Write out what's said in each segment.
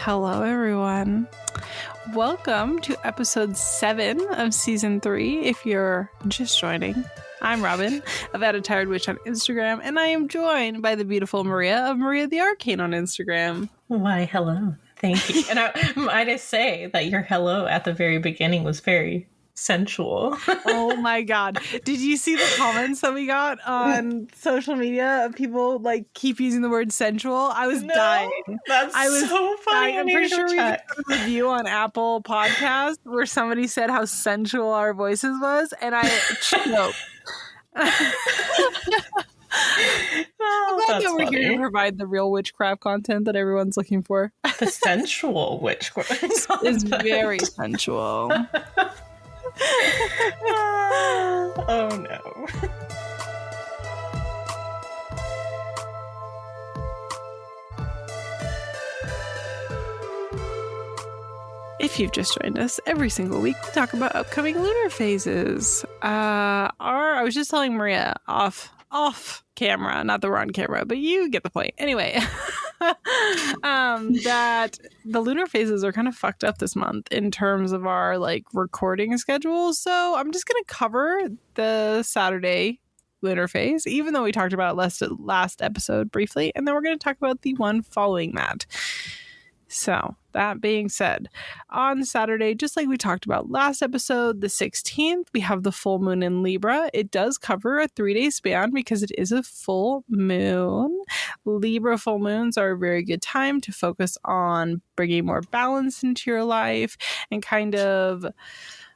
Hello, everyone. Welcome to episode 7 of season 3. If you're just joining, I'm Robin of At a Tired Witch on Instagram, and I am joined by the beautiful Maria of Maria the Arcane on Instagram. Why, hello. Thank you. And might I say that your hello at the very beginning was very sensual. Oh my god. Did you see the comments that we got on social media of people like keep using the word sensual? I was dying. That's so funny. I'm pretty sure we did a review on Apple Podcast where somebody said how sensual our voices was, and I choked. I'm glad that we're here to provide the real witchcraft content that everyone's looking for. The sensual witchcraft is very sensual. Oh no. If you've just joined us, every single week we talk about upcoming lunar phases. I was just telling Maria off camera, not that we're on camera, but you get the point. Anyway, that the lunar phases are kind of fucked up this month in terms of our like recording schedule. So I'm just going to cover the Saturday lunar phase, even though we talked about it last episode briefly, and then we're going to talk about the one following that. So that being said, on Saturday, just like we talked about last episode, the 16th, we have the full moon in Libra. It does cover a 3-day span because it is a full moon. Libra full moons are a very good time to focus on bringing more balance into your life and kind of,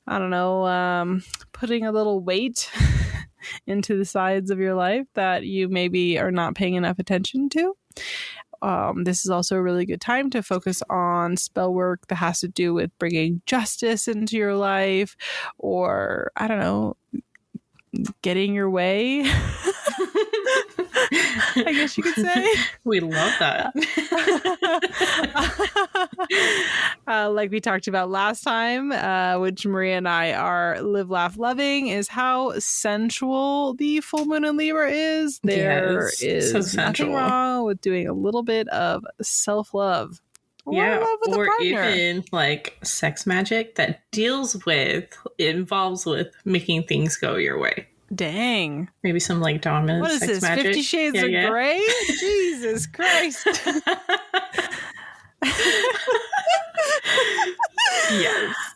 I don't know, putting a little weight into the sides of your life that you maybe are not paying enough attention to. This is also a really good time to focus on spell work that has to do with bringing justice into your life, or, I don't know, getting your way. I guess you could say. We love that. Like we talked about last time, which Maria and I are live, laugh, loving, is how sensual the full moon in Libra is. There is nothing wrong with doing a little bit of self-love. Or even like sex magic that involves with making things go your way. Dang. Maybe some like dominant what is sex this, magic. 50 Shades of Grey? Jesus Christ.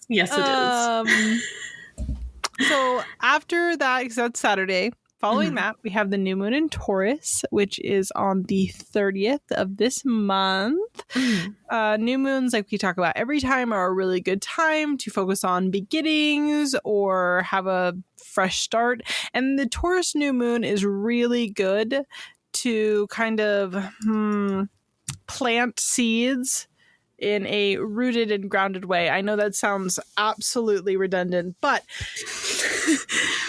Yes it is. So after that, because that's Saturday, following that, we have the new moon in Taurus, which is on the 30th of this month. New moons, like we talk about every time, are a really good time to focus on beginnings or have a fresh start. And the Taurus new moon is really good to kind of plant seeds in a rooted and grounded way. I know that sounds absolutely redundant, but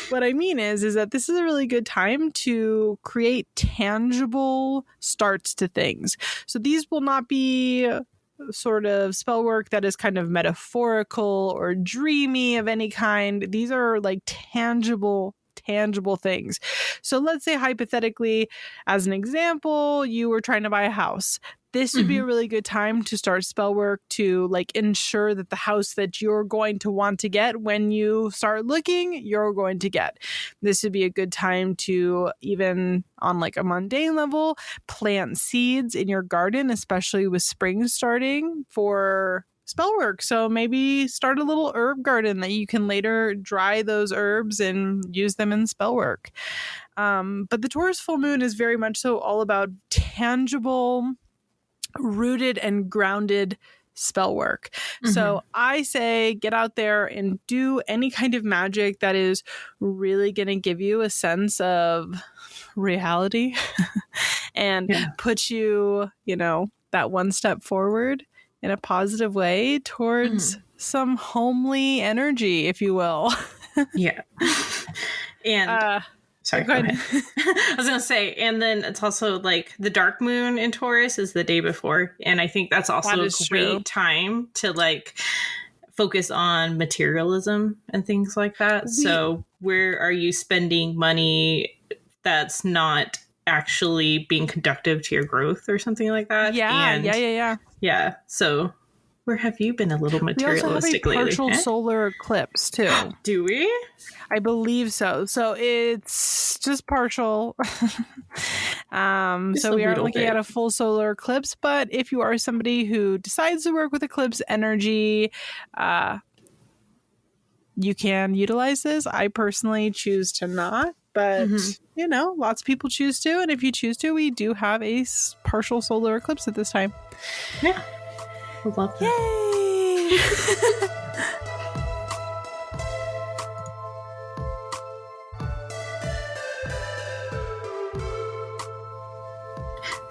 what I mean is that this is a really good time to create tangible starts to things. So these will not be sort of spell work that is kind of metaphorical or dreamy of any kind. These are like tangible things. So let's say hypothetically, as an example, you were trying to buy a house. This would be a really good time to start spell work to like ensure that the house that you're going to want to get when you start looking, you're going to get. This would be a good time to, even on like a mundane level, plant seeds in your garden, especially with spring starting, for spell work. So maybe start a little herb garden that you can later dry those herbs and use them in spell work. But the Taurus full moon is very much so all about tangible, rooted and grounded spell work. So I say get out there and do any kind of magic that is really going to give you a sense of reality and put you, that one step forward in a positive way towards some homely energy, if you will. And sorry, go ahead. I was going to say, and then it's also like the dark moon in Taurus is the day before. And I think that's also a great time to like focus on materialism and things like that. So where are you spending money that's not actually being conductive to your growth or something like that. Yeah. So where have you been a little materialistic we also have a lately? partial solar eclipse too. Do we? I believe so. So it's just partial. So we aren't looking at a full solar eclipse, but if you are somebody who decides to work with eclipse energy, you can utilize this. I personally choose to not, but you know, lots of people choose to. And if you choose to, we do have a partial solar eclipse at this time. Yeah. I love that. Yay!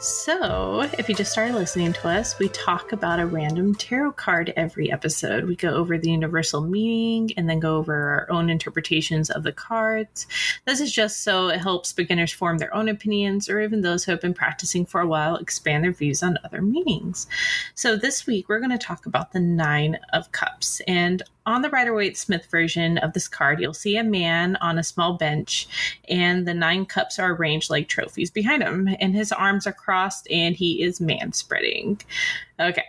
So, if you just started listening to us, we talk about a random tarot card every episode. We go over the universal meaning and then go over our own interpretations of the cards. This is just so it helps beginners form their own opinions, or even those who have been practicing for a while expand their views on other meanings. So this week, we're going to talk about the Nine of Cups. And on the Rider-Waite-Smith version of this card, you'll see a man on a small bench, and the 9 cups are arranged like trophies behind him, and his arms are crossed, and he is man-spreading. Okay,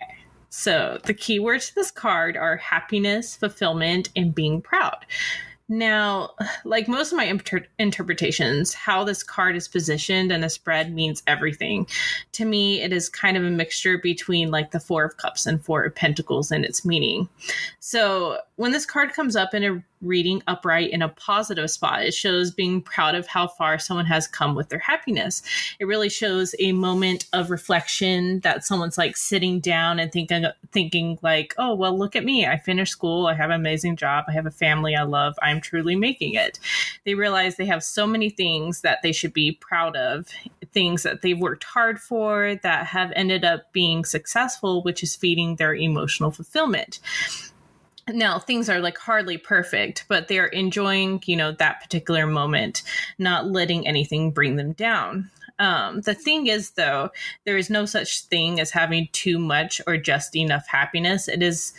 so the keywords to this card are happiness, fulfillment, and being proud. Now, like most of my interpretations, how this card is positioned and the spread means everything. To me, it is kind of a mixture between like the 4 of Cups and 4 of Pentacles in its meaning. So when this card comes up in a reading upright in a positive spot, it shows being proud of how far someone has come with their happiness. It really shows a moment of reflection that someone's like sitting down and thinking like, oh, well, look at me. I finished school. I have an amazing job. I have a family I love. I'm truly making it. They realize they have so many things that they should be proud of, things that they've worked hard for that have ended up being successful, which is feeding their emotional fulfillment. Now, things are like hardly perfect, but they're enjoying, you know, that particular moment, not letting anything bring them down. The thing is, though, there is no such thing as having too much or just enough happiness. It is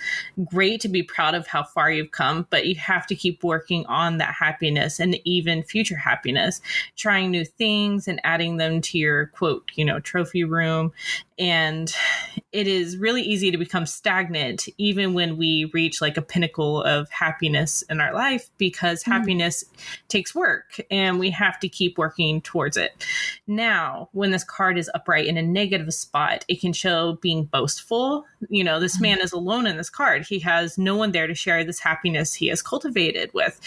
great to be proud of how far you've come, but you have to keep working on that happiness and even future happiness, trying new things and adding them to your, quote, you know, trophy room. And it is really easy to become stagnant even when we reach like a pinnacle of happiness in our life, because happiness takes work and we have to keep working towards it. Now, when this card is upright in a negative spot, it can show being boastful. You know, this man is alone in this card. He has no one there to share this happiness he has cultivated with.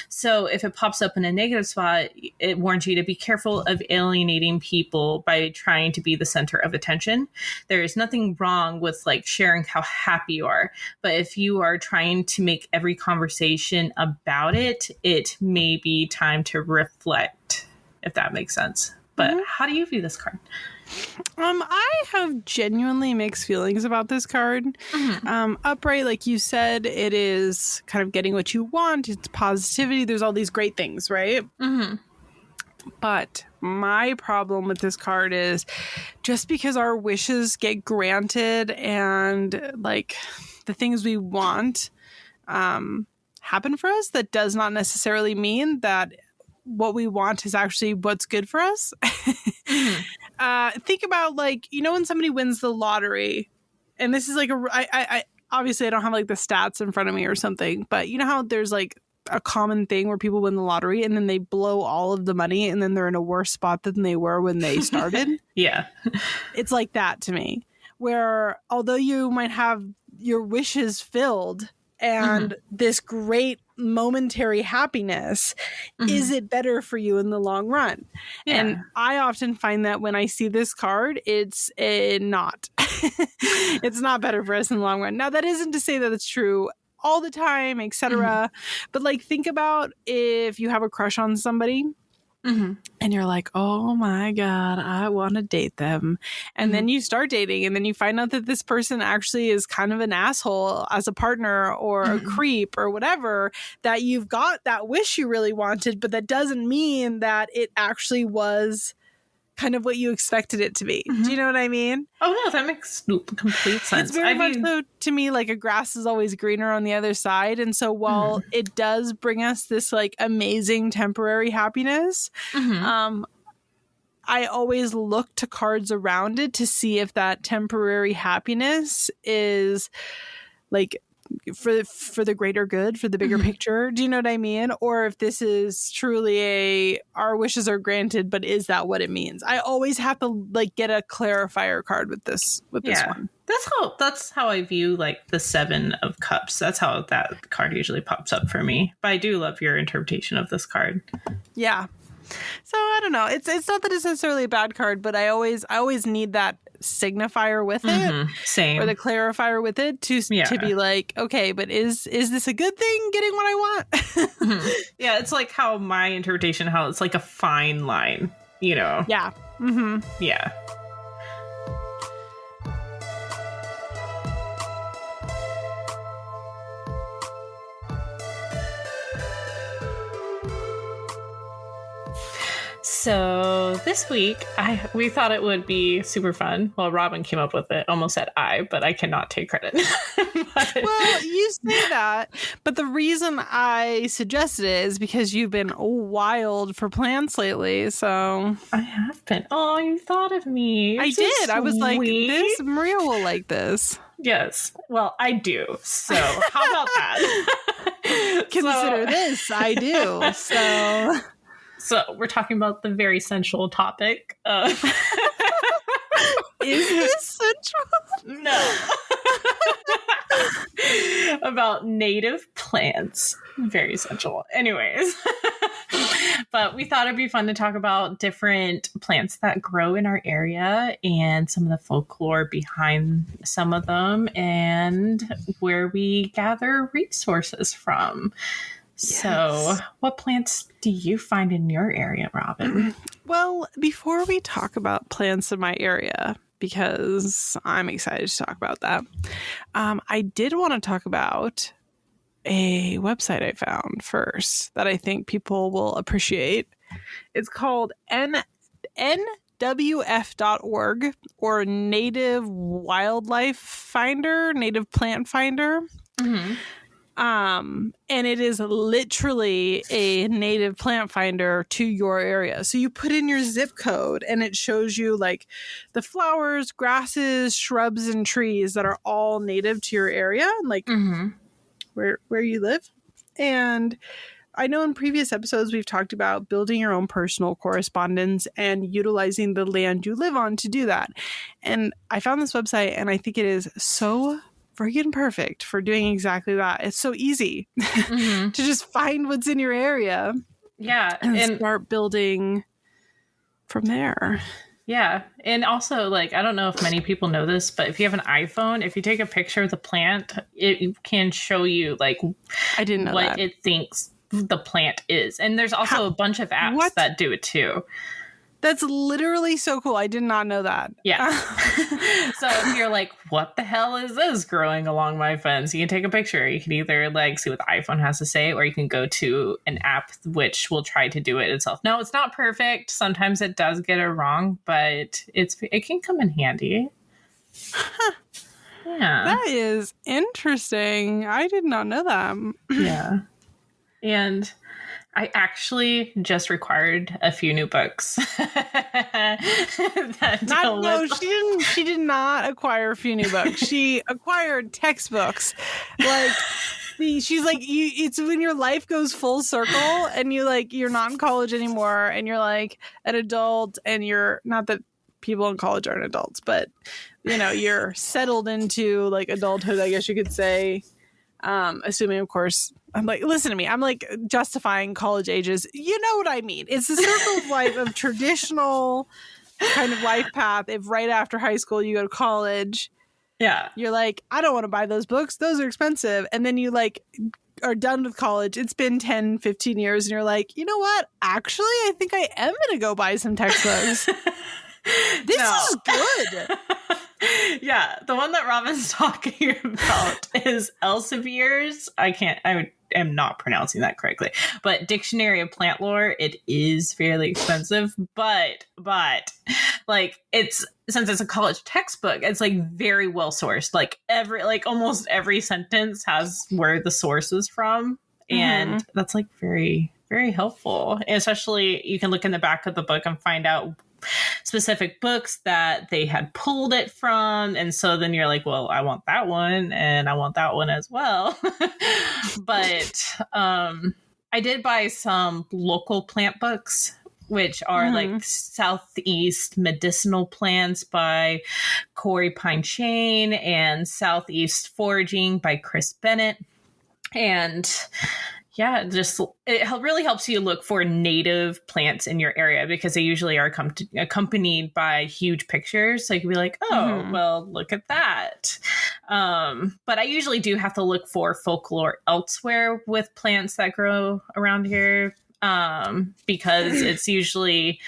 So if it pops up in a negative spot, it warns you to be careful of alienating people by trying to be the center of attention. There is nothing wrong with like sharing how happy you are, but if you are trying to make every conversation about it, it may be time to reflect, if that makes sense. But how do you view this card? I have genuinely mixed feelings about this card. Upright, like you said, it is kind of getting what you want. It's positivity. There's all these great things, right? But my problem with this card is just because our wishes get granted and like the things we want happen for us, that does not necessarily mean that what we want is actually what's good for us. Think about like, you know, when somebody wins the lottery, and this is like I obviously I don't have like the stats in front of me or something, but you know how there's like a common thing where people win the lottery and then they blow all of the money and then they're in a worse spot than they were when they started. Yeah. It's like that to me, where although you might have your wishes filled and this great momentary happiness, is it better for you in the long run? Yeah. And I often find that when I see this card, it's not. It's not better for us in the long run. Now, that isn't to say that it's true all the time, etc. But like, think about if you have a crush on somebody and you're like, oh my God, I want to date them. And then you start dating and then you find out that this person actually is kind of an asshole as a partner or a creep or whatever, that you've got that wish you really wanted, but that doesn't mean that it actually was kind of what you expected it to be. Do you know what I mean? Oh no, that makes complete sense. It's very much so to me like a grass is always greener on the other side. And so while it does bring us this like amazing temporary happiness, I always look to cards around it to see if that temporary happiness is like for the greater good, for the bigger picture. Do you know what I mean? Or if this is truly our wishes are granted, but is that what it means? I always have to like get a clarifier card with this one. That's how I view like the 7 of Cups. That's how that card usually pops up for me. But I do love your interpretation of this card. Yeah. So I don't know. It's not that it's necessarily a bad card, but I always need that signifier with it, same, or the clarifier with it to be like, okay, but is this a good thing? Getting what I want? Yeah, it's like how my interpretation, how it's like a fine line, you know? Yeah. Yeah. So this week, we thought it would be super fun. Well, Robin came up with it. Almost said but I cannot take credit. Well, you say that, but the reason I suggested it is because you've been wild for plants lately. So I have been. Oh, you thought of me. I did. I was like, Maria will like this. Yes. Well, I do. So how about that? Consider this. I do. So we're talking about the very sensual topic of... Is this sensual? No. About native plants. Very sensual. Anyways. But we thought it'd be fun to talk about different plants that grow in our area and some of the folklore behind some of them and where we gather resources from. Yes. So what plants do you find in your area, Robin? Well, before we talk about plants in my area, because I'm excited to talk about that, I did want to talk about a website I found first that I think people will appreciate. It's called nwf.org, or Native Wildlife Finder, Native Plant Finder. And it is literally a native plant finder to your area. So you put in your zip code and it shows you like the flowers, grasses, shrubs, and trees that are all native to your area, like where you live. And I know in previous episodes we've talked about building your own personal correspondence and utilizing the land you live on to do that. And I found this website and I think it is so freaking perfect for doing exactly that. It's so easy to just find what's in your area. Yeah. And start building from there. Yeah. And also, like, I don't know if many people know this, but if you have an iPhone, if you take a picture of the plant, it can show you, like, I didn't know what it thinks the plant is. And there's also a bunch of apps that do it too. That's literally so cool. I did not know that. Yeah. So if you're like, what the hell is this growing along my fence? You can take a picture. You can either like see what the iPhone has to say, or you can go to an app which will try to do it itself. No, it's not perfect. Sometimes it does get it wrong, but it can come in handy. Yeah. That is interesting. I did not know that. Yeah. And I actually just required a few new books. She did not acquire a few new books. She acquired textbooks. Like, she's like, it's when your life goes full circle and you're not in college anymore and you're like an adult, and you're not that people in college aren't adults, but you're settled into like adulthood, I guess you could say. Assuming, of course, I'm like, listen to me. I'm like justifying college ages. You know what I mean? It's the circle of life of traditional kind of life path. If right after high school you go to college, you're like, I don't want to buy those books. Those are expensive. And then you like are done with college. It's been 10, 15 years. And you're like, you know what? Actually, I think I am going to go buy some textbooks. This is good. Yeah, the one that Robin's talking about is Elsevier's. I am not pronouncing that correctly, but Dictionary of Plant Lore. It is fairly expensive, but like since it's a college textbook, it's like very well sourced. Like almost every sentence has where the source is from, and that's like very, very helpful. And especially you can look in the back of the book and find out specific books that they had pulled it from. And so then you're like, well, I want that one and I want that one as well. But I did buy some local plant books, which are like Southeast Medicinal Plants by Corey Pine Shane and Southeast Foraging by Chris Bennett. And yeah, it really helps you look for native plants in your area because they usually are accompanied by huge pictures. So you can be like, oh, well, look at that. But I usually do have to look for folklore elsewhere with plants that grow around here because it's usually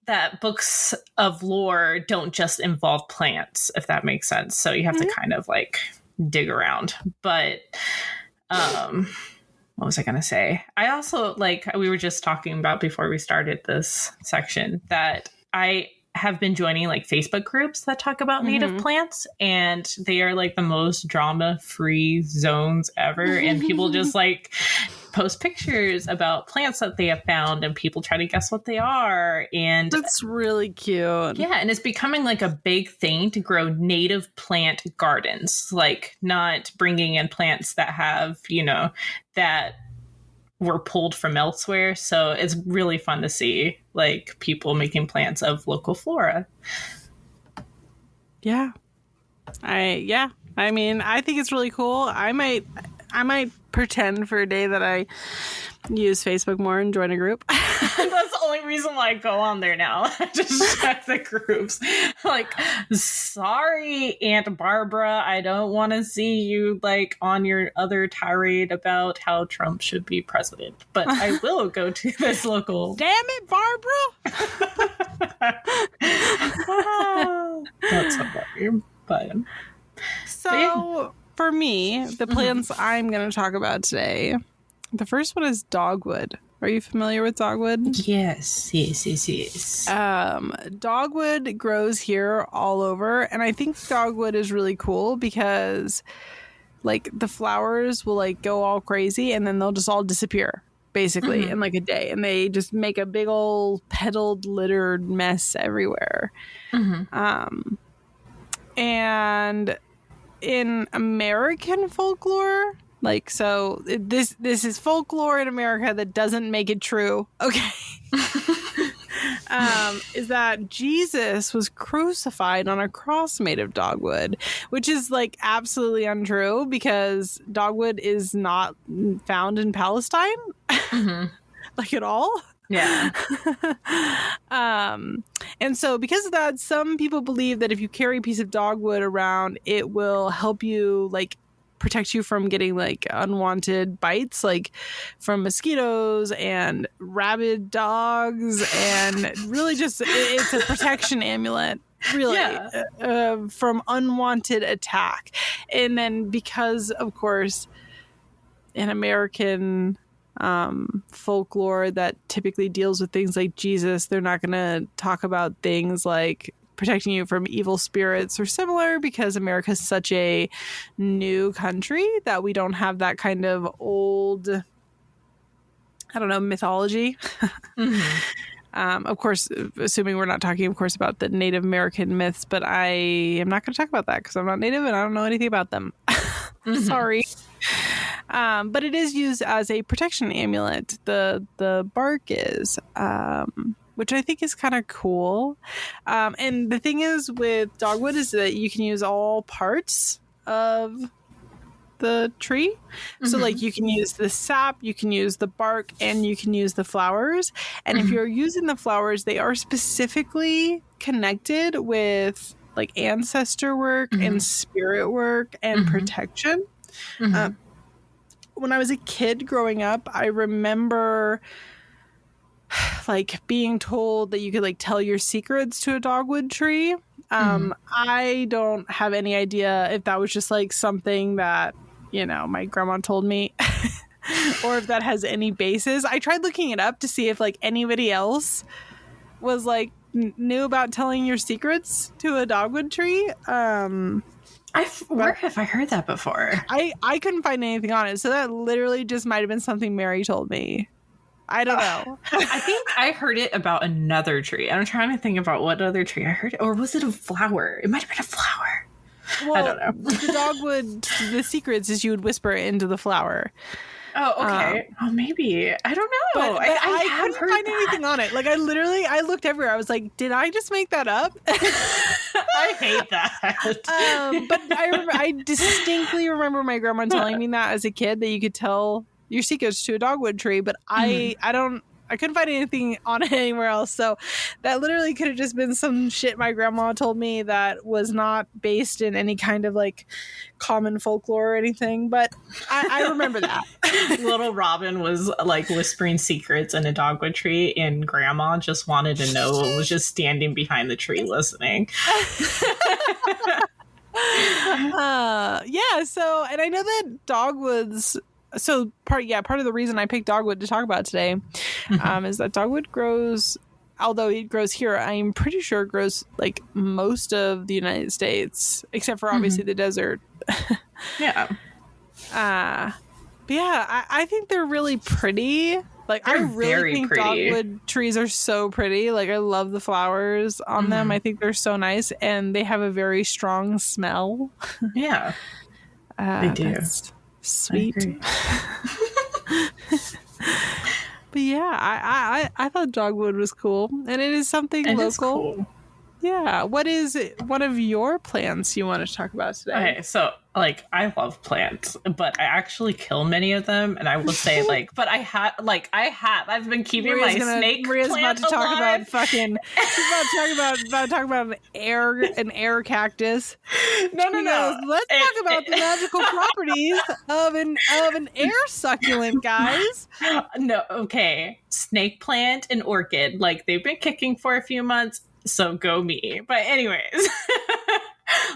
that books of lore don't just involve plants, if that makes sense. So you have to kind of like dig around. But what was I going to say? I also, like we were just talking about before we started this section, that I have been joining like Facebook groups that talk about native plants, and they are like the most drama-free zones ever. And people just like post pictures about plants that they have found, and people try to guess what they are. And that's really cute. Yeah, and it's becoming like a big thing to grow native plant gardens, like not bringing in plants that have, you know, that were pulled from elsewhere. So it's really fun to see like people making plants of local flora. Yeah. I mean, I think it's really cool. I might pretend for a day that I use Facebook more and join a group. That's the only reason why I go on there now. I just check the groups. Like, sorry, Aunt Barbara, I don't want to see you like on your other tirade about how Trump should be president, but I will go to this local. Damn it, Barbara! That's so funny. So for me, the plants I'm going to talk about today, the first one is dogwood. Are you familiar with dogwood? Yes. Dogwood grows here all over, and I think dogwood is really cool because like the flowers will like go all crazy and then they'll just all disappear basically in like a day, and they just make a big old petaled littered mess everywhere. And in American folklore, like, so this is folklore in America that doesn't make it true, okay? Is that Jesus was crucified on a cross made of dogwood, which is like absolutely untrue because dogwood is not found in Palestine, like at all. Yeah. And so because of that, some people believe that if you carry a piece of dogwood around, it will help you like protect you from getting like unwanted bites, like from mosquitoes and rabid dogs, and really just it's a protection amulet, really, from unwanted attack. And then because of course in American folklore that typically deals with things like Jesus, they're not going to talk about things like protecting you from evil spirits or similar, because America is such a new country that we don't have that kind of old, I don't know, mythology. Of course, assuming we're not talking, of course, about the Native American myths, but I am not going to talk about that because I'm not Native and I don't know anything about them. Sorry. But it is used as a protection amulet. The bark is, which I think is kind of cool. And the thing is with dogwood is that you can use all parts of the tree. So like you can use the sap, you can use the bark, and you can use the flowers. And if you're using the flowers, they are specifically connected with like ancestor work and spirit work and protection. When I was a kid growing up, I remember like being told that you could like tell your secrets to a dogwood tree. I don't have any idea if that was just like something that, you know, my grandma told me or if that has any basis. I tried looking it up to see if like anybody else was like knew about telling your secrets to a dogwood tree. Where have I heard that before? I couldn't find anything on it, so that literally just might have been something Mary told me. I don't know. I think I heard it about another tree. I'm trying to think about what other tree I heard. Or was it a flower? It might have been a flower. Well, I don't know. The dogwood, the secrets is you would whisper it into the flower. Oh, okay. Maybe. I don't know. But I couldn't find anything on it. Like, I looked everywhere. I was like, did I just make that up? I hate that. But I distinctly remember my grandma telling me that as a kid, that you could tell your secrets to a dogwood tree, but I couldn't find anything on it anywhere else. So that literally could have just been some shit my grandma told me that was not based in any kind of like common folklore or anything. But I remember that. Little Robin was like whispering secrets in a dogwood tree, and grandma just wanted to know what was just standing behind the tree listening. Yeah. So, and I know that dogwoods. So part of the reason I picked dogwood to talk about today is that dogwood grows, although it grows here, I'm pretty sure it grows like most of the United States, except for obviously the desert. Yeah. But yeah, I think they're really pretty. Like, I really think pretty. Dogwood trees are so pretty. Like, I love the flowers on them. I think they're so nice, and they have a very strong smell. Yeah, they do. Sweet. But yeah, I thought dogwood was cool, and it is something local. Cool. Yeah. What is one of your plants you want to talk about today? Okay, so like I love plants, but I actually kill many of them, and I will say but I've been keeping Maria's my snake Maria's plant about to alive. talk about fucking. She's about to talk about an air cactus. No. Let's talk about the magical properties of an air succulent, guys. No, okay. Snake plant and orchid, like they've been kicking for a few months. So go me. But anyways,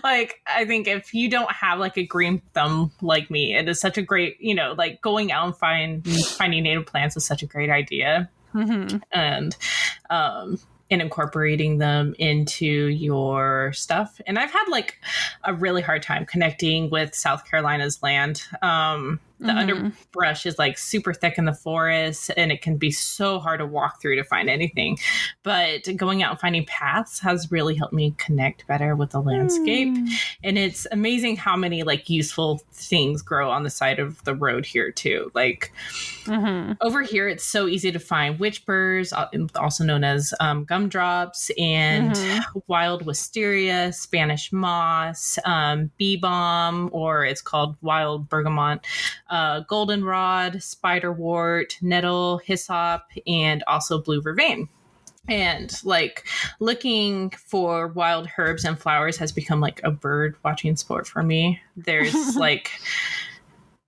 like I think if you don't have like a green thumb like me, it is such a great, like going out and finding native plants is such a great idea. And incorporating them into your stuff. And I've had like a really hard time connecting with South Carolina's land. The underbrush is like super thick in the forest, and it can be so hard to walk through to find anything. But going out and finding paths has really helped me connect better with the landscape. And it's amazing how many like useful things grow on the side of the road here too. Like over here, it's so easy to find witch burrs, also known as gumdrops, and wild wisteria, Spanish moss, bee balm, or it's called wild bergamot, goldenrod, spiderwort, nettle, hyssop, and also blue vervain. And like looking for wild herbs and flowers has become like a bird watching sport for me. There's like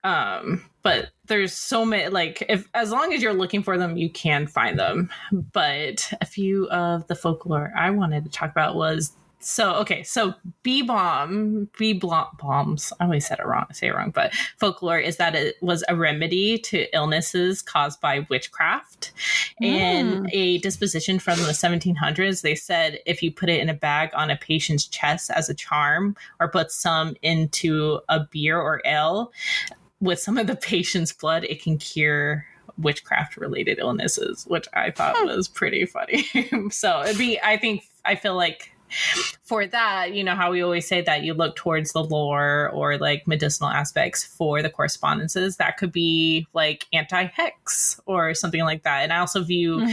but there's so many, like as long as you're looking for them, you can find them. But a few of the folklore I wanted to talk about was so bee bombs. I always say it wrong, but folklore is that it was a remedy to illnesses caused by witchcraft. And a disposition from the 1700s, they said if you put it in a bag on a patient's chest as a charm, or put some into a beer or ale with some of the patient's blood, it can cure witchcraft related illnesses, which I thought was pretty funny. So I feel like for that, how we always say that you look towards the lore or like medicinal aspects for the correspondences, that could be like anti-hex or something like that. And I also view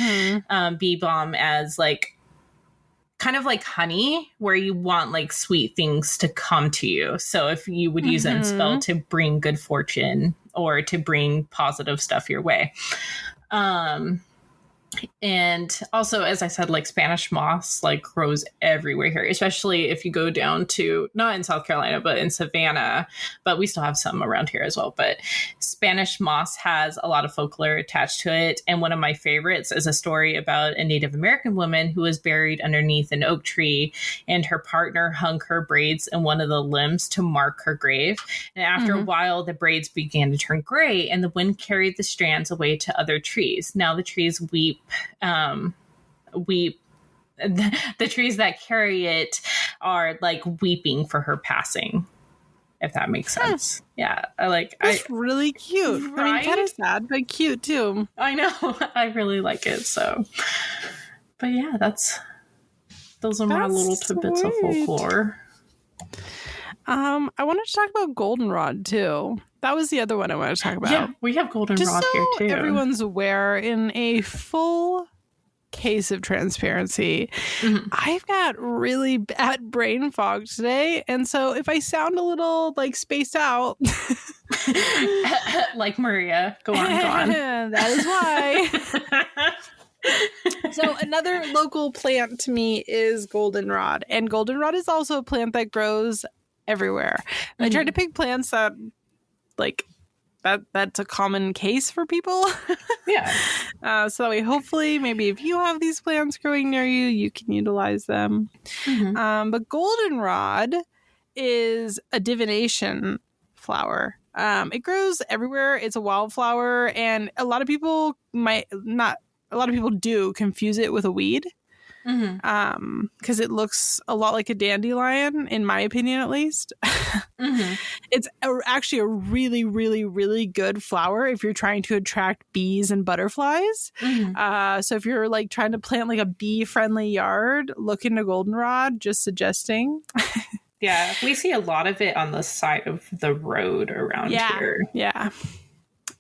bee balm as like kind of like honey, where you want like sweet things to come to you. So if you would use it in spell to bring good fortune or to bring positive stuff your way. And also, as I said, like Spanish moss like grows everywhere here, especially if you go down to, not in South Carolina, but in Savannah, but we still have some around here as well. But Spanish moss has a lot of folklore attached to it. And one of my favorites is a story about a Native American woman who was buried underneath an oak tree, and her partner hung her braids in one of the limbs to mark her grave. And after a while, the braids began to turn gray, and the wind carried the strands away to other trees. Now the trees weep. The trees that carry it are like weeping for her passing. if that makes sense. Yeah, That's really cute. Right? I mean, kind of sad, but cute too. I know. I really like it. So, but yeah, those are my little tidbits of folklore. I wanted to talk about goldenrod too. That was the other one I wanted to talk about. Yeah, we have goldenrod here too. Everyone's aware, in a full case of transparency, I've got really bad brain fog today, and so if I sound a little like spaced out, like Maria, go on. That is why. So another local plant to me is goldenrod, and goldenrod is also a plant that grows everywhere. I tried to pick plants that that's a common case for people. Yeah. So that way, hopefully, maybe if you have these plants growing near you, you can utilize them. But goldenrod is a divination flower. It grows everywhere. It's a wildflower, and a lot of people do confuse it with a weed. Because it looks a lot like a dandelion, in my opinion, at least. It's actually a really, really, really good flower if you're trying to attract bees and butterflies. So if you're like trying to plant like a bee-friendly yard, look into goldenrod. Just suggesting. Yeah, we see a lot of it on the side of the road around here. Yeah.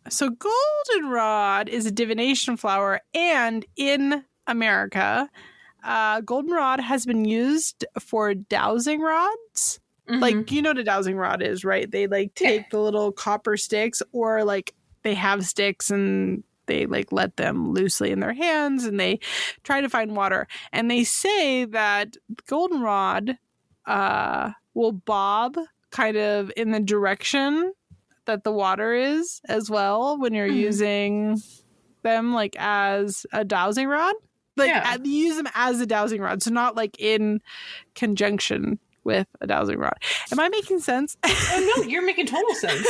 So goldenrod is a divination flower, and in America, goldenrod has been used for dowsing rods. Like, you know what a dowsing rod is, right? They like take the little copper sticks, or like they have sticks and they like let them loosely in their hands and they try to find water. And they say that goldenrod will bob kind of in the direction that the water is as well when you're using them like as a dowsing rod. Like you use them as a dowsing rod, so not like in conjunction with a dowsing rod. Am I making sense? Oh no, you're making total sense.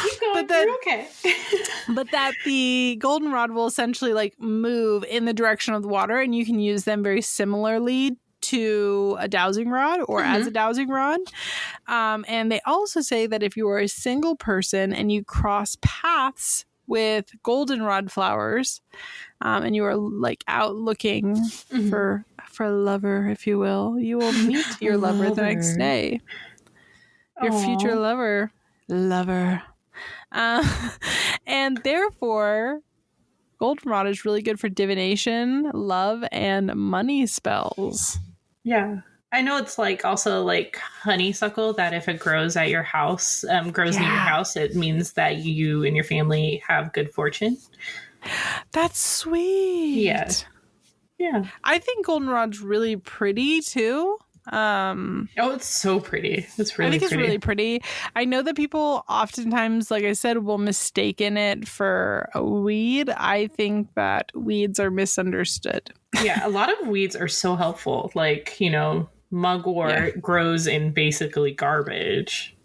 Keep going. You're okay. But that the goldenrod will essentially like move in the direction of the water, and you can use them very similarly to a dowsing rod or as a dowsing rod. And they also say that if you are a single person and you cross paths with goldenrod flowers, and you are like out looking for a lover, if you will, you will meet your lover the next day. Your future lover. And therefore, goldenrod is really good for divination, love, and money spells. Yeah. I know it's like also like honeysuckle, that if it grows at your house, grows near your house, it means that you and your family have good fortune. That's sweet. Yeah. I think goldenrod's really pretty too. It's so pretty. It's really I think it's really pretty. I know that people oftentimes, like I said, will mistaken it for a weed. I think that weeds are misunderstood. Yeah, a lot of weeds are so helpful. Like, mugwort grows in basically garbage.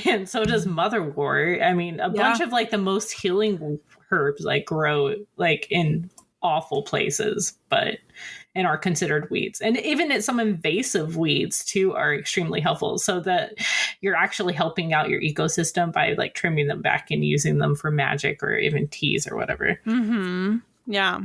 And so does motherwort. I mean, a bunch of like the most healing herbs like grow like in awful places, and are considered weeds. And even some invasive weeds too are extremely helpful, so that you're actually helping out your ecosystem by like trimming them back and using them for magic or even teas or whatever. Yeah.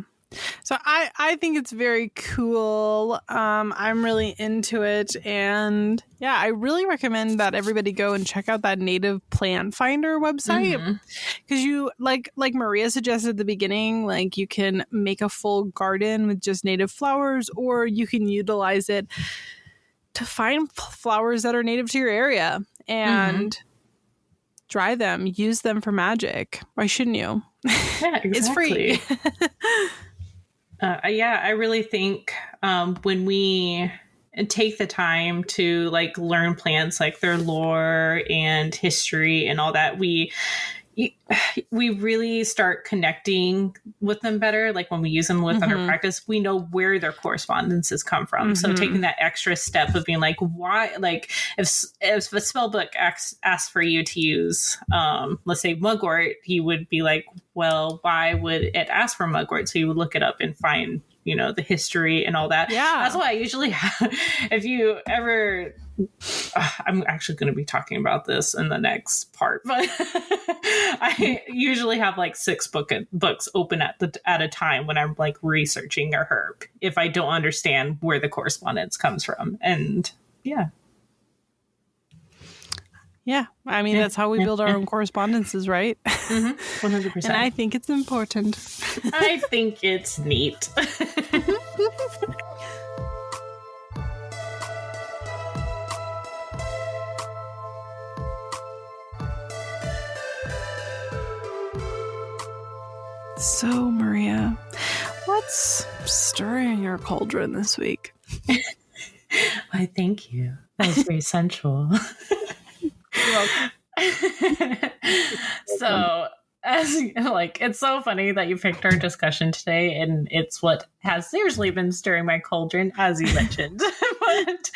So I think it's very cool. I'm really into it. And yeah, I really recommend that everybody go and check out that Native Plant Finder website. Because you, like Maria suggested at the beginning, like you can make a full garden with just native flowers, or you can utilize it to find flowers that are native to your area and dry them, use them for magic. Why shouldn't you? Yeah, exactly. It's free. I really think when we take the time to like learn plants, like their lore and history and all that, we really start connecting with them better. Like when we use them with our practice, we know where their correspondences come from. So taking that extra step of being like, why, like if a spell book asks for you to use, let's say mugwort, he would be like, well, why would it ask for mugwort? So you would look it up and find you know, the history and all that. Yeah. That's why I usually have, if you ever, I'm actually going to be talking about this in the next part, but I usually have like 6 books open at a time when I'm like researching a herb, if I don't understand where the correspondence comes from. And yeah. Yeah, I mean, that's how we build our own correspondences, right? 100%. And I think it's important. I think it's neat. So, Maria, what's stirring your cauldron this week? Why, thank you. That was very sensual. So, as like, it's so funny that you picked our discussion today, and it's what has seriously been stirring my cauldron, as you mentioned. But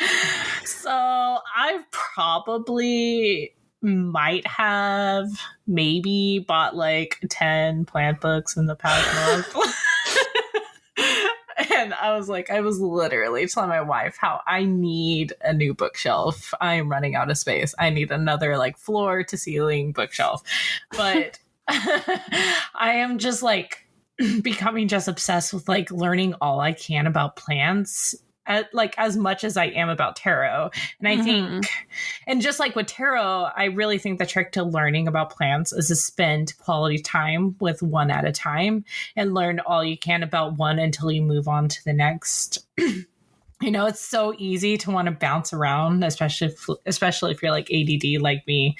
so I probably might have maybe bought like 10 plant books in the past month. And I was literally telling my wife how I need a new bookshelf. I am running out of space. I need another like floor to ceiling bookshelf. But I am just like becoming just obsessed with like learning all I can about plants. As much as I am about tarot. And I think, and just like with tarot, I really think the trick to learning about plants is to spend quality time with one at a time and learn all you can about one until you move on to the next. You know, it's so easy to want to bounce around, especially if you're like ADD like me.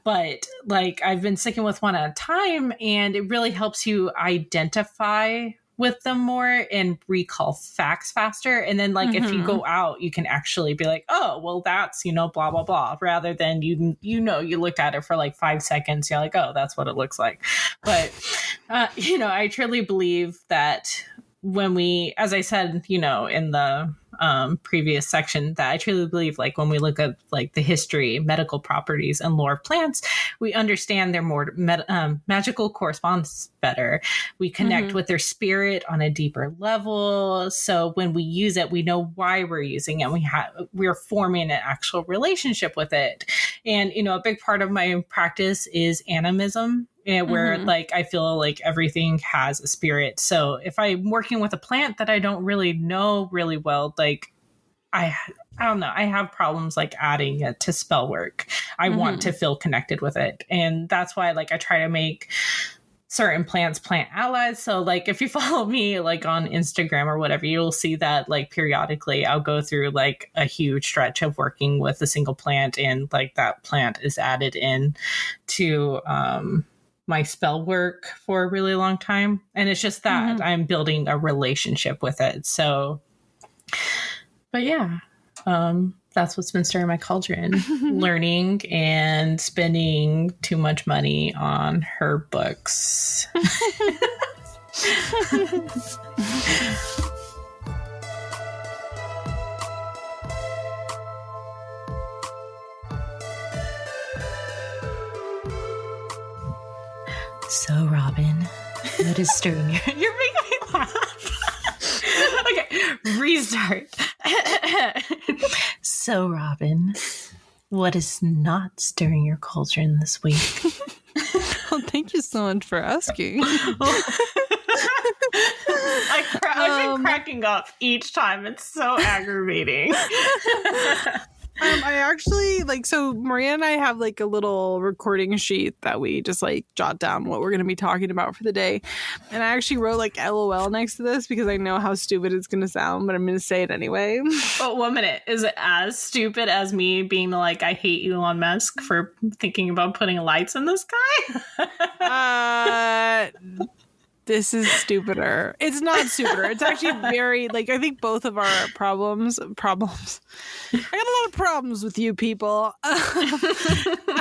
But like I've been sticking with one at a time, and it really helps you identify with them more and recall facts faster. And then like if you go out, you can actually be like, oh, well, that's, you know, blah, blah, blah, rather than you looked at it for like 5 seconds. You're like, oh, that's what it looks like. But, you know, I truly believe that when we, as I said, you know, in the previous section, that I truly believe like when we look at like the history, medical properties and lore of plants, we understand their more magical correspondence better. We connect with their spirit on a deeper level. So when we use it, we know why we're using it. We're forming an actual relationship with it. And, you know, a big part of my practice is animism. Where like I feel like everything has a spirit. So if I'm working with a plant that I don't really know really well, like I don't know, I have problems like adding it to spell work. I want to feel connected with it. And that's why like I try to make certain plants plant allies. So like if you follow me like on Instagram or whatever, you'll see that like periodically I'll go through like a huge stretch of working with a single plant, and like that plant is added in to my spell work for a really long time. And it's just that I'm building a relationship with it. So, but yeah, that's what's been stirring my cauldron, learning and spending too much money on her books. So, Robin, what is stirring your... You're making me laugh. Okay, restart. So, Robin, what is not stirring your cauldron this week? Well, thank you so much for asking. I've been cracking up each time. It's so aggravating. I actually so Maria and I have like a little recording sheet that we just like jot down what we're going to be talking about for the day. And I actually wrote like LOL next to this because I know how stupid it's going to sound, but I'm going to say it anyway. But 1 minute, is it as stupid as me being like, I hate Elon Musk for thinking about putting lights in the sky? This is stupider. It's not stupider. It's actually very, like, I think both of our problems. I got a lot of problems with you people. I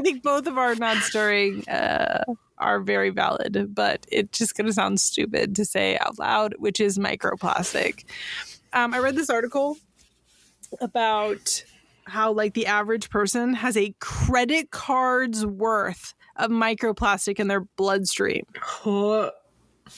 think both of our not stirring are very valid, but it's just going to sound stupid to say out loud, which is microplastic. I read this article about how, like, the average person has a credit card's worth of microplastic in their bloodstream.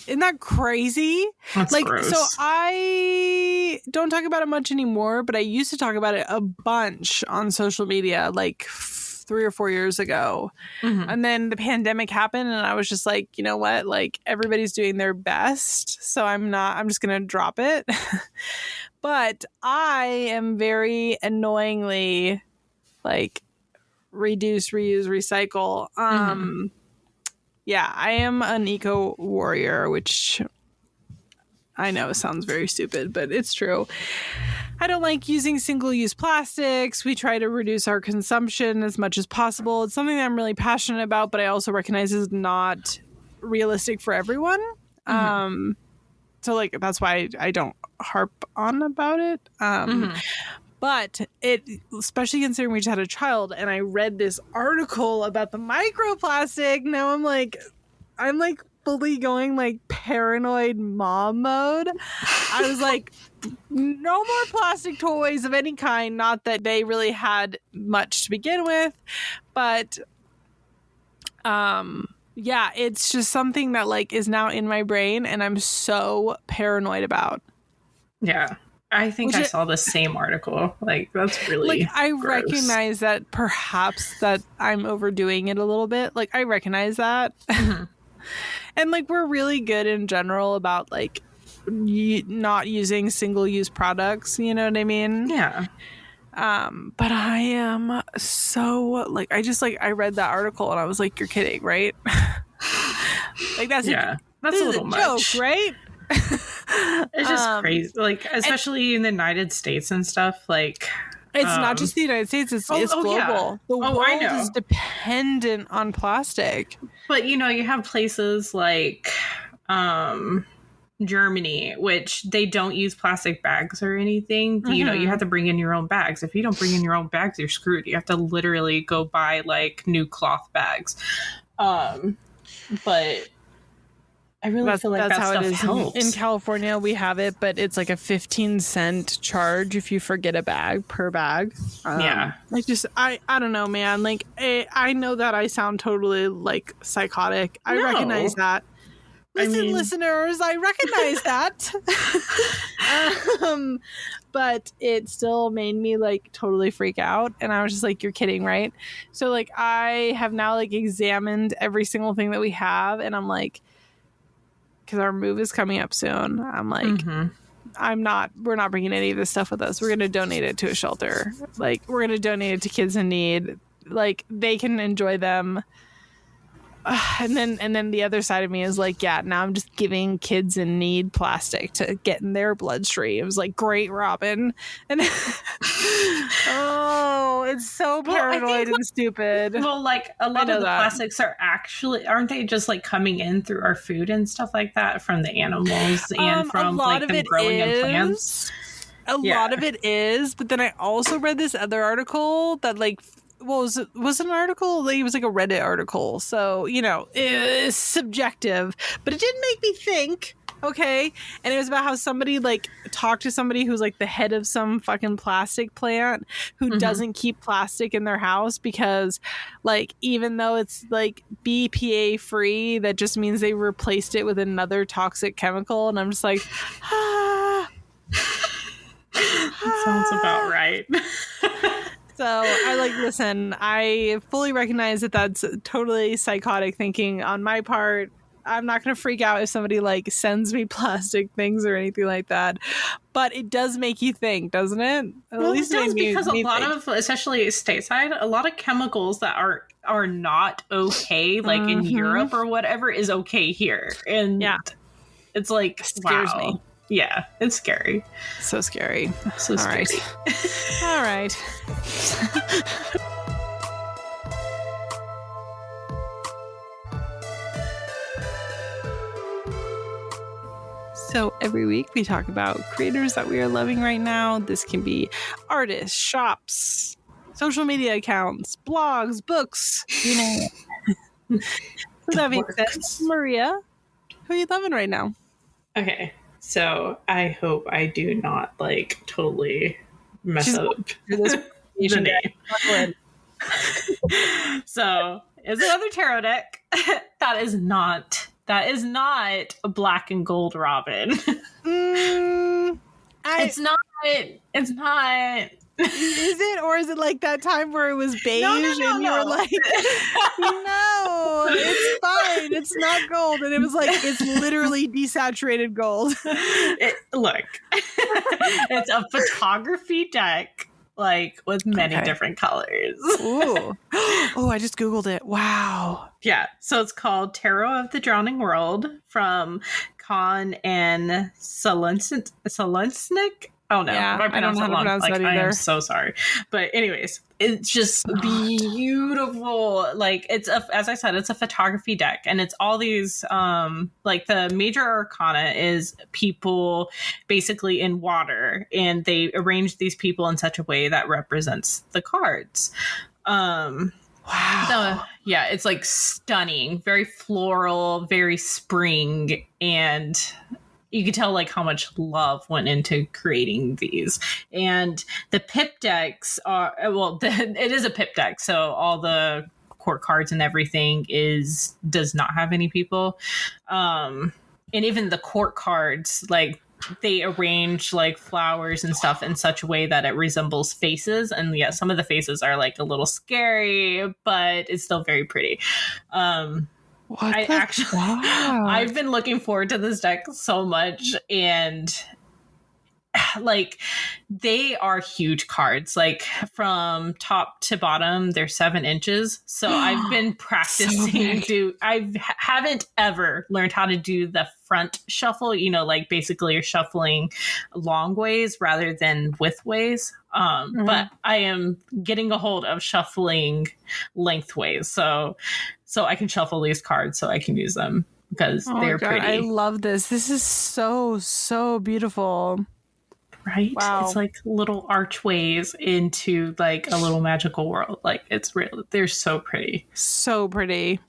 Isn't that crazy? That's like gross. So I don't talk about it much anymore, but I used to talk about it a bunch on social media, like 3 or 4 years ago. Mm-hmm. And then the pandemic happened and I was just like, you know what? Like everybody's doing their best. So I'm just going to drop it. But I am very annoyingly like reduce, reuse, recycle. Yeah, I am an eco warrior, which I know sounds very stupid, but it's true. I don't like using single-use plastics. We try to reduce our consumption as much as possible. It's something that I'm really passionate about, but I also recognize is not realistic for everyone. So like that's why I don't harp on about it. But it, especially considering we just had a child, and I read this article about the microplastic. Now I'm like fully going like paranoid mom mode. I was like, no more plastic toys of any kind. Not that they really had much to begin with, but yeah, it's just something that like is now in my brain, and I'm so paranoid about. Yeah. I think I saw the same article. Like, that's really like I gross. recognize that perhaps that I'm overdoing it a little bit. Like I recognize that. And like we're really good in general about like not using single-use products, you know what I mean? Yeah. But I am so like I read that article and I was like, you're kidding, right? Like that's a little much. Joke, right? It's just crazy, like especially in the United States and stuff. Like it's not just the United States; it's global. Yeah. The world is dependent on plastic. But you have places like Germany, which they don't use plastic bags or anything. You have to bring in your own bags. If you don't bring in your own bags, you're screwed. You have to literally go buy like new cloth bags. But I really feel like that's how it is. Helps. In California, we have it, but it's like a 15-cent charge if you forget a bag per bag. I don't know, man. Like, I know that I sound totally like psychotic. I recognize that. Listeners, I recognize that. But it still made me like totally freak out, and I was just like, you're kidding, right? So like I have now like examined every single thing that we have, and I'm like, because our move is coming up soon, I'm like, we're not bringing any of this stuff with us. We're going to donate it to a shelter. Like, we're going to donate it to kids in need. Like, they can enjoy them. And then the other side of me is like, yeah, now I'm just giving kids in need plastic to get in their bloodstream. It was like, great, Robin. And it's so paranoid and stupid. Well, like a lot of the plastics aren't they just like coming in through our food and stuff like that from the animals and from like them growing in plants? A lot of it is, but then I also read this other article that like, was it an article? Like, it was like a Reddit article. So, it's subjective, but it did make me think, okay? And it was about how somebody like talked to somebody who's like the head of some fucking plastic plant who doesn't keep plastic in their house because like, even though it's like BPA free, that just means they replaced it with another toxic chemical. And I'm just like, that sounds about right. So I listen, I fully recognize that that's totally psychotic thinking on my part. I'm not going to freak out if somebody like sends me plastic things or anything like that. But it does make you think, doesn't it? At least it does, because a lot of, especially stateside, a lot of chemicals that are not okay, like in Europe or whatever, is okay here. And it's like, scares me. Yeah, it's scary. So scary. So scary. All right. So every week we talk about creators that we are loving right now. This can be artists, shops, social media accounts, blogs, books, you know. So that being said, Maria, who are you loving right now? Okay. So I hope I do not like totally mess up the name. So it's another tarot deck that is not that is not a black and gold Robin. It's not. It's not. Is it, or is it like that time where it was beige and you were like, no, it's fine, it's not gold, and it was like, it's literally desaturated gold. Look, it's a photography deck, like with many different colors. Ooh. Oh, I just Googled it. Wow. Yeah, so it's called Tarot of the Drowning World from Kahn and Selensnik. Oh no, yeah, I don't know how to pronounce that either. I am so sorry. But anyways, it's just beautiful. Like as I said, it's a photography deck, and it's all these like the major arcana is people basically in water, and they arrange these people in such a way that represents the cards. Wow. So, yeah, it's like stunning, very floral, very spring, and you can tell like how much love went into creating these. And the pip decks are, well, it is a pip deck, so all the court cards and everything does not have any people. And even the court cards, like they arrange like flowers and stuff in such a way that it resembles faces. And yeah, some of the faces are like a little scary, but it's still very pretty. I've been looking forward to this deck so much, and like they are huge cards, like from top to bottom they're 7 inches. So I've been practicing haven't ever learned how to do the front shuffle, like basically you're shuffling long ways rather than width ways. But I am getting a hold of shuffling lengthways, so I can shuffle these cards so I can use them because they're pretty. I love this. This is so beautiful. Right? Wow. It's like little archways into like a little magical world. Like it's real. They're so pretty. So pretty.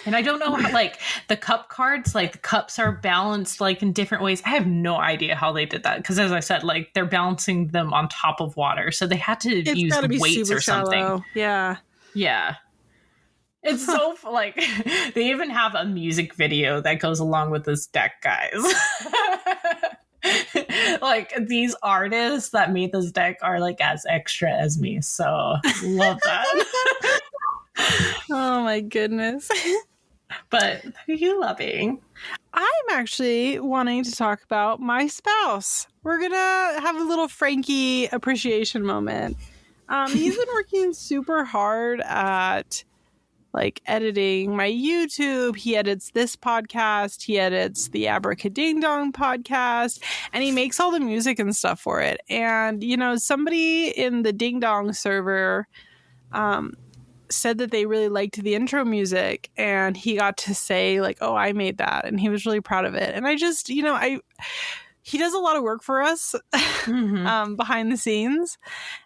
And I don't know how, like the cup cards, like the cups are balanced like in different ways. I have no idea how they did that. Because as I said, like they're balancing them on top of water. So they had to use weights or something. Shallow. Yeah. Yeah. It's so like they even have a music video that goes along with this deck, guys. Like these artists that made this deck are like as extra as me, so love that. Oh my goodness. But who are you loving? I'm actually wanting to talk about my spouse. We're gonna have a little Frankie appreciation moment. He's been working super hard at like editing my YouTube. He edits this podcast. He edits the Abracading Dong podcast, and he makes all the music and stuff for it. And, somebody in the Ding Dong server said that they really liked the intro music, and he got to say like, oh, I made that. And he was really proud of it. And I just, he does a lot of work for us behind the scenes,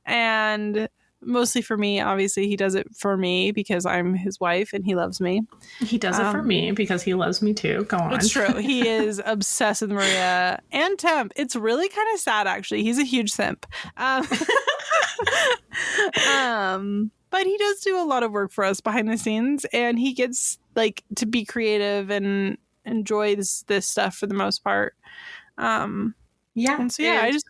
and mostly for me. Obviously, he does it for me because I'm his wife and he loves me. He does it for me because he loves me too. Go on. It's true. He is obsessed with Maria and Temp. It's really kind of sad, actually. He's a huge simp. But he does do a lot of work for us behind the scenes, and he gets like to be creative and enjoy this stuff for the most part. Yeah. And so I just.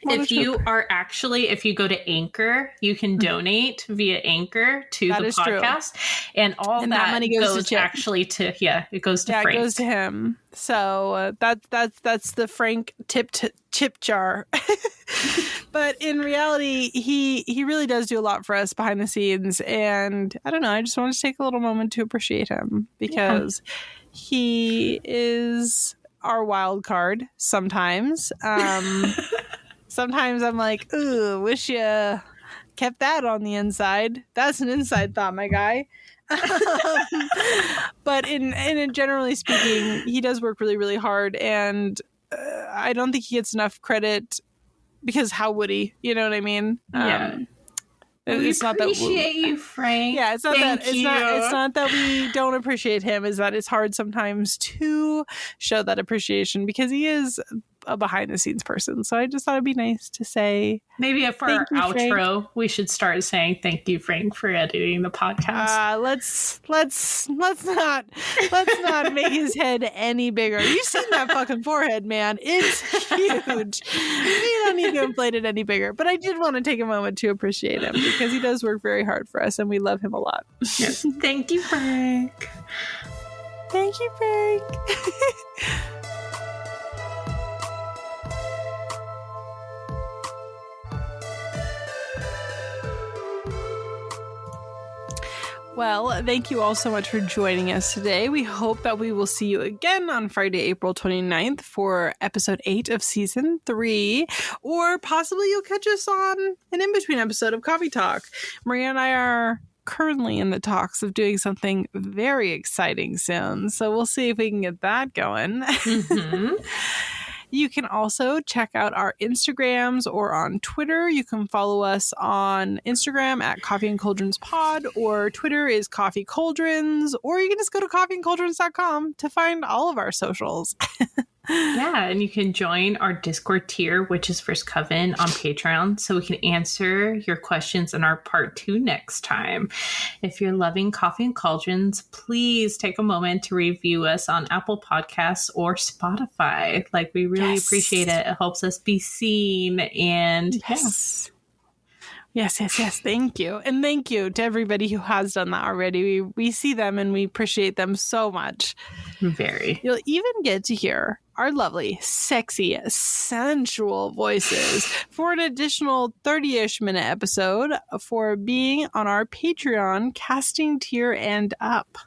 If you go to Anchor, you can donate via Anchor to the podcast, true. And that money goes to actually to it goes to Frank. It goes to him. So that's the Frank chip jar. But in reality, he really does do a lot for us behind the scenes, and I don't know. I just wanted to take a little moment to appreciate him because he is our wild card sometimes. Sometimes I'm like, ooh, wish you kept that on the inside. That's an inside thought, my guy. But in generally speaking, he does work really, really hard. And I don't think he gets enough credit because how would he? You know what I mean? Yeah. It's not that you, Frank. Yeah, it's not that it's not that we don't appreciate him. Is that it's hard sometimes to show that appreciation because he is a behind the scenes person. So I just thought it'd be nice to say maybe for our outro, Frank. We should start saying thank you, Frank, for editing the podcast. Let's not make his head any bigger. You've seen that fucking forehead, man. It's huge. We don't need to inflate it any bigger. But I did want to take a moment to appreciate him because he does work very hard for us and we love him a lot. Yes. Thank you, Frank. Thank you, Frank. Well, thank you all so much for joining us today. We hope that we will see you again on Friday, April 29th for episode 8 of season 3, or possibly you'll catch us on an in-between episode of Coffee Talk. Maria and I are currently in the talks of doing something very exciting soon, so we'll see if we can get that going. Mm-hmm. You can also check out our Instagrams or on Twitter. You can follow us on Instagram at Coffee and Cauldrons Pod, or Twitter is Coffee Cauldrons, or you can just go to coffeeandcauldrons.com to find all of our socials. Yeah, and you can join our Discord tier, which is First Coven, on Patreon, so we can answer your questions in our part 2 next time. If you're loving Coffee and Cauldrons, please take a moment to review us on Apple Podcasts or Spotify. Like, we really appreciate it. It helps us be seen, and Yes. Thank you. And thank you to everybody who has done that already. We see them and we appreciate them so much. Very. You'll even get to hear our lovely, sexy, sensual voices for an additional 30-ish minute episode for being on our Patreon casting tier and up.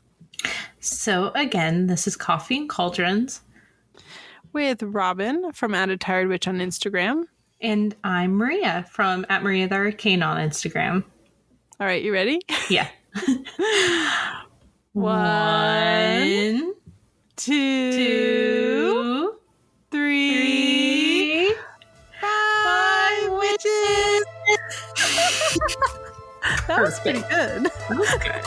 So again, this is Coffee and Cauldrons with Robin from @tired witch on Instagram. And I'm Maria from @MariaTheArcane on Instagram. All right, you ready? Yeah. 1, 2, 3, 5 witches. That was pretty good. That was good.